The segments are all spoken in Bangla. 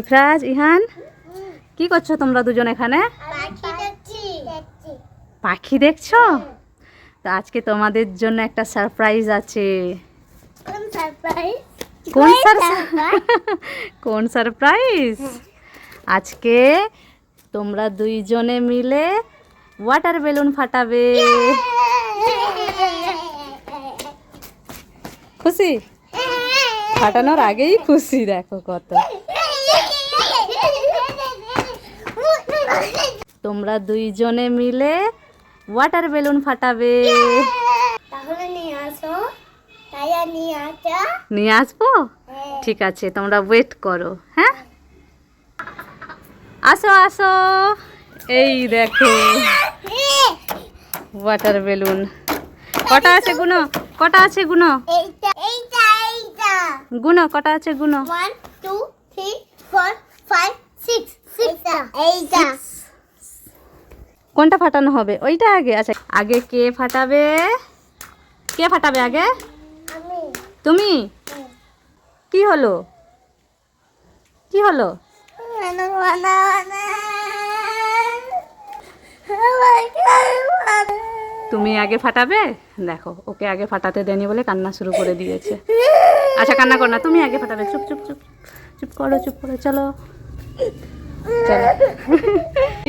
ইফরাজ, ইহান, কি করছো তোমরা দুজন এখানে? পাখি দেখছো? তো আজকে তোমাদের জন্য একটা সারপ্রাইজ আছে। কোন সারপ্রাইজ? আজকে তোমরা দুইজনে মিলে ওয়াটার বেলুন ফাটাবে। খুশি? ফাটানোর আগেই খুশি, দেখো কত। তোমরা দুইজনে মিলে ওয়াটার বেলুন ফাটাবে। তাহলে নিয়ে আসো। নিয়ে আসবো? ঠিক আছে, তোমরা ওয়েট করো। হ্যাঁ, আসো আসো। এই দেখো ওয়াটার বেলুন। কটা আছে গুনো? কটা আছে গুনো? গুনো কটা আছে গুনো? 1 2 3 4 5 6 এইটা। কোনটা ফাটানো হবে? ওইটা আগে? আচ্ছা, আগে কে ফাটাবে? কে ফাটাবে আগে? আমি। তুমি? কি হলো? কি হলো? তুমি আগে ফাটাবে? দেখো, ওকে আগে ফাটাতে দেয়নি বলে কান্না শুরু করে দিয়েছে। আচ্ছা, কান্না কর না, তুমি আগে ফাটাবে। চুপ চুপ চুপ চুপ করো, চুপ করো। চলো চলো।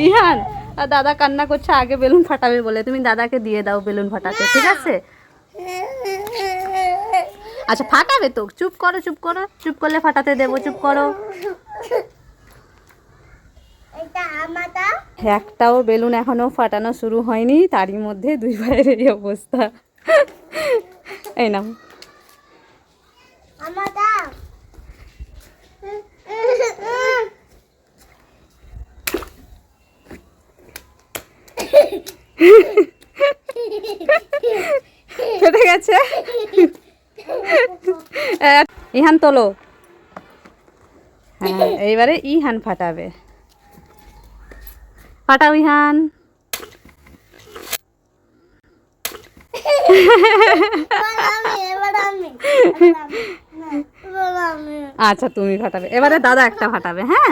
ইহান, আর দাদা কান্না করছে আগে বেলুন ফাটাবে বলে। তুমি দাদাকে দিয়ে দাও বেলুন ফাটাতে, ঠিক আছে? আচ্ছা, ফাটাবে তো। চুপ করো, চুপ করো। চুপ করলে ফাটাতে দেবো। চুপ করো। একটাও বেলুন এখনো ফাটানো শুরু হয়নি, তারই মধ্যে দুই ভাইয়ের এই অবস্থা। এই নাও। ফেটে গেছে। ইহান তোলো। হ্যাঁ, এইবারে ইহান ফাটাবে। ফাটাও ইহান। আচ্ছা, তুমি ফাটাবে। এবারে দাদা একটা ফাটাবে। হ্যাঁ,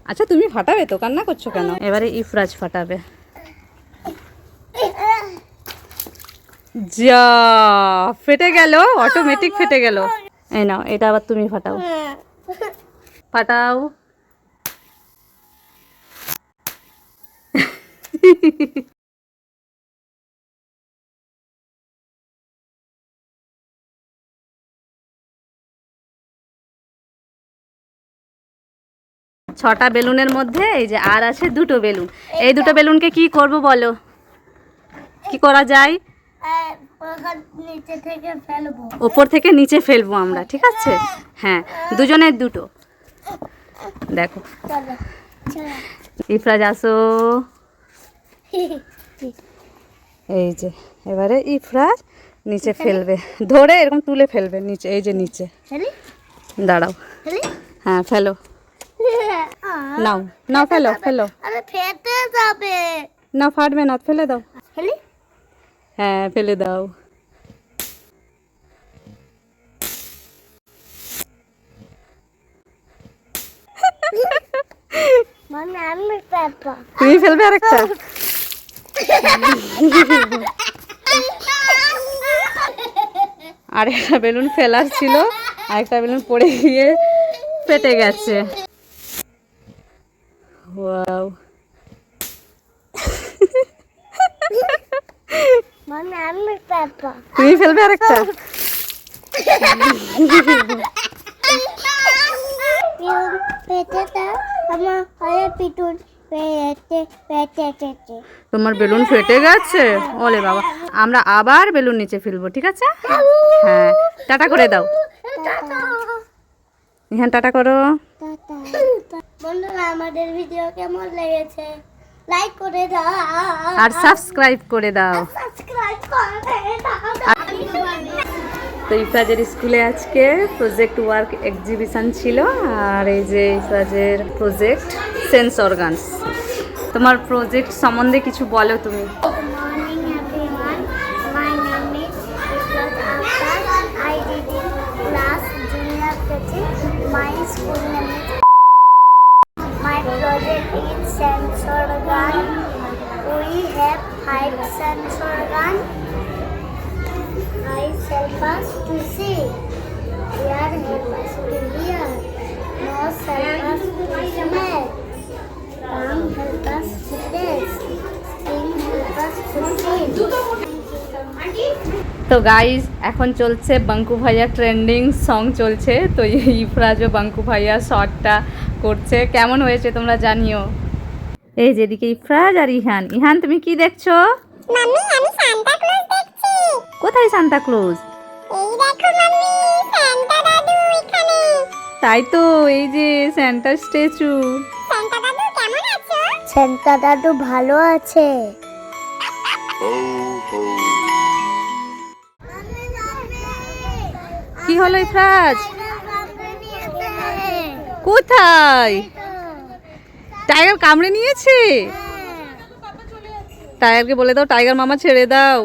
আচ্ছা তুমি ফাটাবে তো, কান্না করছো কেন? এবারে ইফরাজ ফাটাবে। যা, ফেটে গেল, অটোমেটিক ফেটে গেল। এই নাও, এটা আবার তুমি ফাটাও। ফাটাও। ছটা বেলুনের মধ্যে এই যে আর আছে দুটো বেলুন। এই দুটো বেলুনকে কি করব বলো? কি করা যায়? ওপর থেকে নিচে ফেলবো আমরা, ঠিক আছে? হ্যাঁ, দুজনের দুটো। দেখো, ইফরাজ আসো। এই যে এবারে ইফরাজ নিচে ফেলবে, ধরে এরকম তুলে ফেলবে নিচে। এই যে নিচে। দাঁড়াও। হ্যাঁ, ফেলো। নাও নাও, ফেলো ফেলো। ফেটে যাবে। না, ফাটবে না, ফেলে দাও। হ্যাঁ, ফেলে দাও। তুমি ফেলবে আরেকটা? আরেকটা বেলুন ফেলার ছিল, আরেকটা বেলুন পড়ে গিয়ে ফেটে গেছে। ওয়াও। তুমি ফেলবে আরেকটা? তোমার বেলুন ফেটে গেছে? ওলে বাবা, আমরা আবার বেলুন নিচে ফেলবো, ঠিক আছে? হ্যাঁ, টাটা করে দাও। হ্যাঁ, টাটা করো। বন্ধুরা, আমাদের ভিডিও কেমন লেগেছে লাইক করে দাও আর সাবস্ক্রাইব করে দাও। তো ইফরাজের স্কুলে আজকে প্রজেক্ট ওয়ার্ক এক্সিবিশন ছিল, আর এই যে ইফরাজের প্রজেক্ট সেন্স অর্গানস। তোমার প্রজেক্ট সম্বন্ধে কিছু বলো তুমি। Good morning everyone. My name is Ifrat Akhtar. I did in class junior KG. My school name is. My project is sensor gun. We have 5 sensor gun. Eyes help us to see. Ear help us to hear. Nose help us to smell. Tongue help us to taste. Skin help us to feel. তো গাইস এখন চলছে বাঙ্কু ভাইয়া ট্রেন্ডিং সং চলছে, তো ইফরাজও বাঙ্কু ভাইয়া শর্টটা করছে। কেমন হয়েছে তোমরা জানিও। এই যেদিকে ইফরাজ আর ইহান। ইহান তুমি কি দেখছো? মাম্মি আমি সান্তা ক্লজ দেখছি। কোথায় সান্তা ক্লজ? এই দেখো মাম্মি সান্তা দাদু এখানে। তাই তো, এই যে স্যান্টা স্ট্যাচু। সান্তা দাদু কেমন আছো? সান্তা দাদু ভালো আছে। কি হলো ইফরাজ? কোথায়? টাইগার কামড়ে নিয়েছে? টাইগারকে বলে দাও টাইগার মামা ছেড়ে দাও।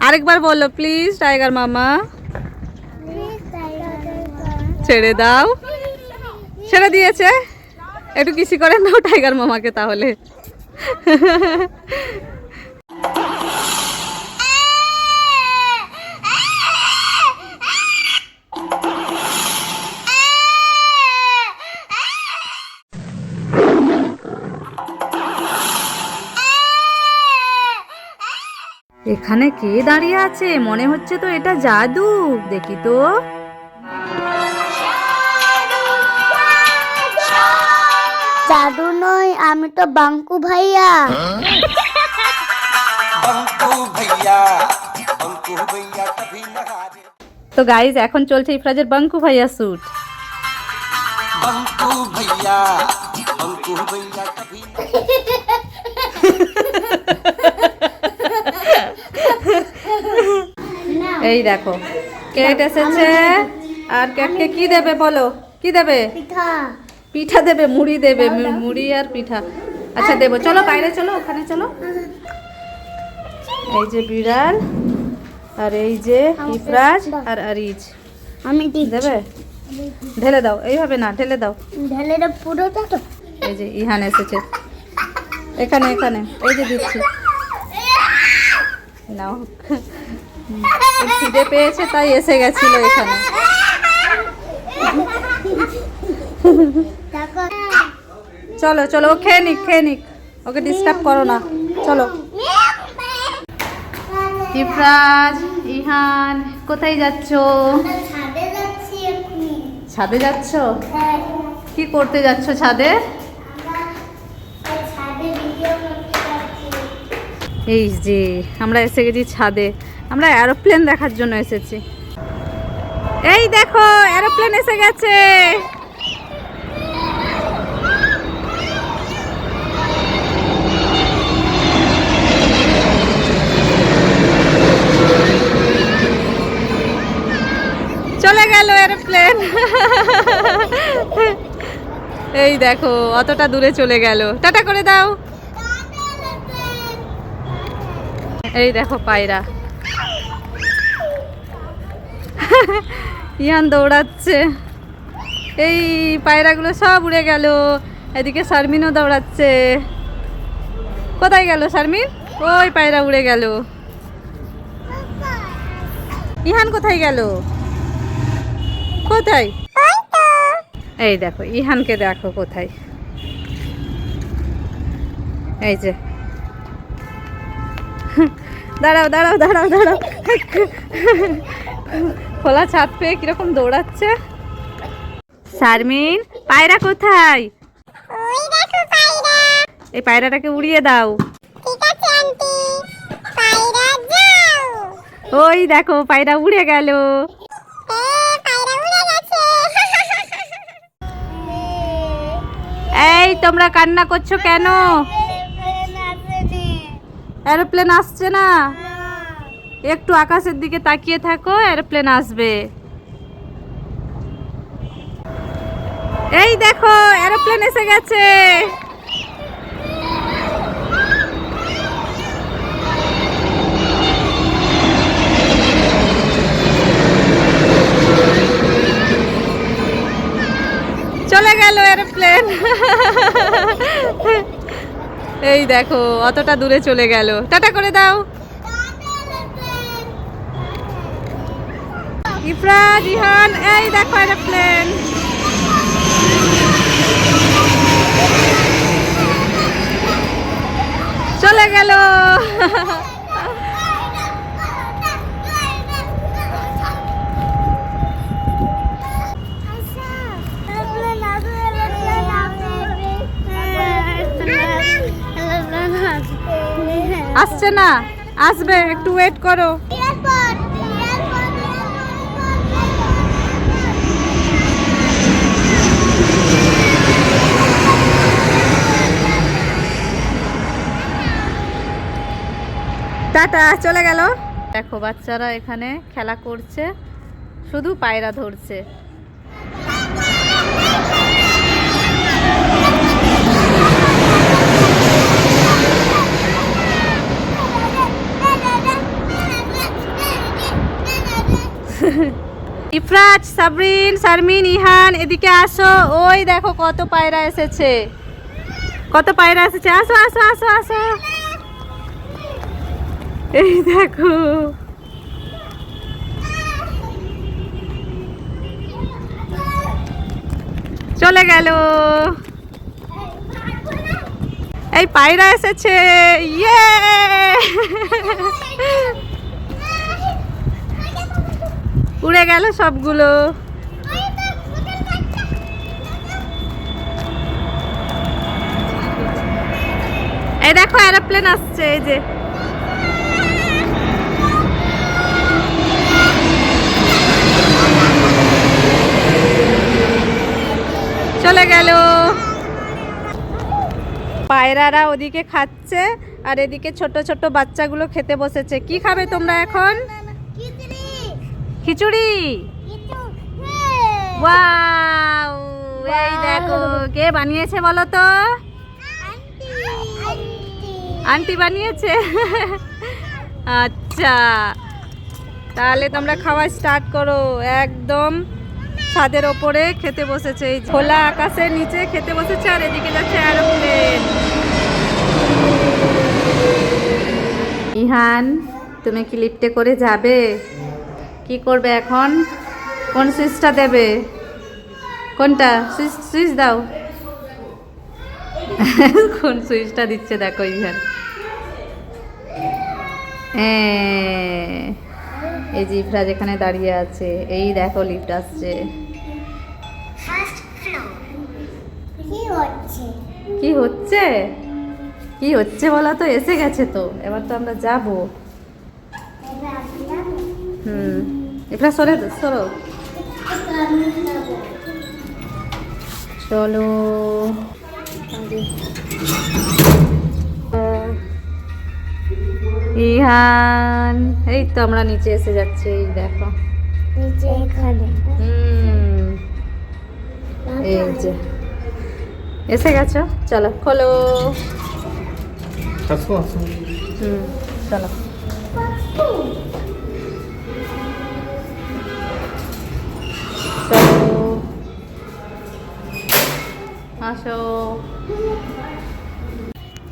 আরেকবার বলো প্লিজ টাইগার মামা ছেড়ে দাও। ছেড়ে দিয়েছে, একটু কিসি করে নাও টাইগার মামাকে তাহলে। এখানে কে দাঁড়িয়ে আছে? মনে হচ্ছে তো এটা জাদু। দেখি তো। জাদু নয়, আমি তো বাঙ্কু ভাইয়া। তো গাইজ এখন চলছে ইফরাজের বাঙ্কু ভাইয়া শ্যুট। এই দেখো কেক এসেছে, আর কেককে কি দেবে বলো? কি দেবে? পিঠা। পিঠা দেবে, মুড়ি দেবে, মুড়ি আর পিঠা। আচ্ছা দেবো, চলো বাইরে চলো, ওখানে চলো। এই যে বিড়াল, আর এই যে ইফরাজ আর আরিজ। আমি দেবে? ঢেলে দাও, এইভাবে না, ঢেলে দাও। ঢেলে দাও পুরোটা তো। এই যে ইহান এসেছে এখানে, এখানে এই যে দিচ্ছি, নাও। খিদে পেয়েছে তাই এসে গেছিল এখানে। চলো চলো, ও খেয়ে নিক, খেয়ে নিক, ওকে ডিস্টার্ব করো না। চলো। ইফরাজ, ইহান কোথায় যাচ্ছো? ছাদে যাচ্ছো? কি করতে যাচ্ছো ছাদে? এই যে আমরা এসে গেছি ছাদে। আমরা এরোপ্লেন দেখার জন্য এসেছি। এই দেখো এরোপ্লেন এসে গেছে। চলে গেল এরোপ্লেন। এই দেখো অতটা দূরে চলে গেল। টাটা করে দাও। এই দেখো পায়রা। ইয়ান দৌড়াচ্ছে। এই পায়রাগুলো সব উড়ে গেল। এদিকে শারমিনও দৌড়াচ্ছে। কোথায় গেল শারমিন? ওই পায়রা উড়ে গেল। ইহান কোথায় গেল? কোথায়? এই দেখো ইহানকে দেখো কোথায়। এই যে দাঁড়াও দাঁড়াও দাঁড়াও দাঁড়াও। খোলা ছাদ পেয়ে কিরকম দৌড়াচ্ছে। শারমিন পায়রা কোথায়? এই পায়রাটাকে উড়িয়ে দাও। ওই দেখো পায়রা উড়ে গেল। এই তোমরা কান্না করছো কেন? এরোপ্লেন আসছে না? একটু আকাশের দিকে তাকিয়ে থাকো, এরোপ্লেন আসবে। এই দেখো এরোপ্লেন এসে গেছে। এরোপ্লেন। এই দেখো অতটা দূরে চলে গেল, টাটা করে দাও। ইফরাজ, ইহান, এই দেখো এরোপ্লেন। চলে গেল। আসছে না, আসবে, একটু ওয়েট করো। টাটা, চলে গেল। দেখো বাচ্চারা এখানে খেলা করছে, শুধু পায়রা ধরছে। ইফরাজ, সাবরিন, শারমিন, ইহান এদিকে আসো। ওই দেখো কত পায়রা এসেছে, কত পায়রা এসেছে। আসো আসো আসো আসো। এই দেখো চলে গেল। এই পায়রা এসেছে, ইয়ে। উড়ে গেল সবগুলো। এই দেখো এরোপ্লেন আসছে, এই যে। চলে গেল। পায়রারা ওদিকে খাচ্ছে আর এদিকে ছোট ছোট বাচ্চাগুলো খেতে বসেছে। কি খাবে তোমরা এখন? খিচুড়ি। ওয়াও, এই দেখো কে বানিয়েছে বলো তো? আন্টি বানিয়েছে। আচ্ছা, তাহলে তোমরা খাওয়া স্টার্ট করো। একদম ছাদের ওপরে খেতে বসেছে, এই খোলা আকাশের নিচে খেতে বসেছে। আর এদিকে যাচ্ছে এরোপ্লেন। ইহান, তুমি কি লিফটে করে যাবে? কি করবে এখন? কোন সুইচটা দেবে? কোনটা সুইচ? সুইচ দাও। কোন সুইচটা দিচ্ছে দেখো ইহান। এই যে ইফরাজ এখানে দাঁড়িয়ে আছে। এই দেখো লিফট আসছে। কি হচ্ছে? কি হচ্ছে বলো তো? এসে গেছে তো, এবার তো আমরা যাবো। ইফরাজ সরে সরো, চলো। ইহান, এই তো আমরা নিচে এসে যাচ্ছি। এই দেখো নিচে এখানে। এই যে এসে গেছো। চলো খোলো। চলো। চলো। আসো।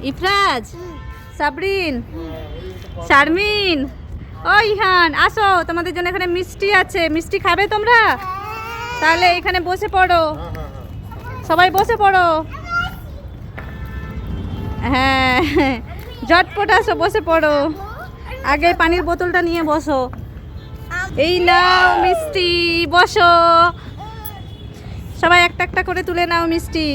ইফরাজ, সাবরিন, শারমিন, ও ইহান, আসো। তোমাদের জন্য এখানে মিষ্টি আছে। মিষ্টি খাবে তোমরা? তাহলে এখানে বসে পড়ো, সবাই বসে পড়ো। হ্যাঁ, ঝটপট আসো, বসে পড়ো। আগে পানির বোতলটা নিয়ে বসো। এই নাও মিষ্টি, বসো। সবাই একটা একটা করে তুলে নাও মিষ্টি।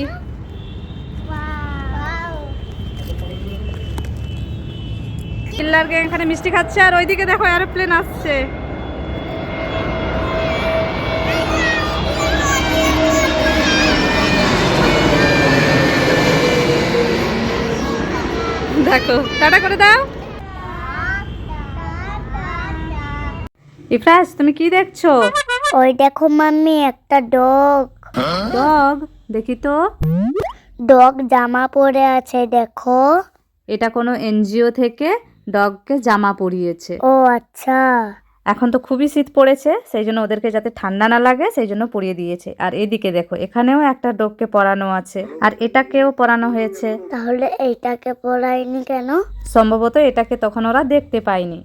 চিল্লারকে এখানে মিষ্টি খাচ্ছে আর ওইদিকে দেখো এরোপ্লেন আসছে। দেখো, টাটা করে দাও। ইফরাজ, তুমি কি দেখছো? ওই দেখো মাম্মি, একটা ডগ। ডগ? দেখি তো। ডগ জামা পরে আছে, দেখো। এটা কোনো এনজিও থেকে ডগকে জামা পরিয়েছে। ও আচ্ছা। এখন তো খুবই শীত পড়েছে, সেই জন্য ওদেরকে যাতে ঠান্ডা না লাগে সেই জন্য পরিয়ে দিয়েছে। আর এদিকে দেখো এখানেও একটা ডগকে পরানো আছে, আর এটাকেও পরানো হয়েছে। তাহলে এইটাকে পড়ায়নি কেন? সম্ভবত এটাকে তখন ওরা দেখতে পায়নি।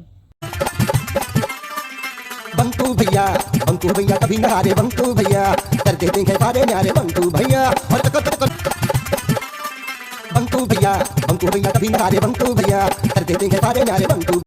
बंकू भैया कभी ना हारे बंकू भैया कर देते हैं सारे न्यारे बंकू भैया और बंकू भैया कभी ना हारे बंकू भैया कर देते हैं सारे न्यारे बंकू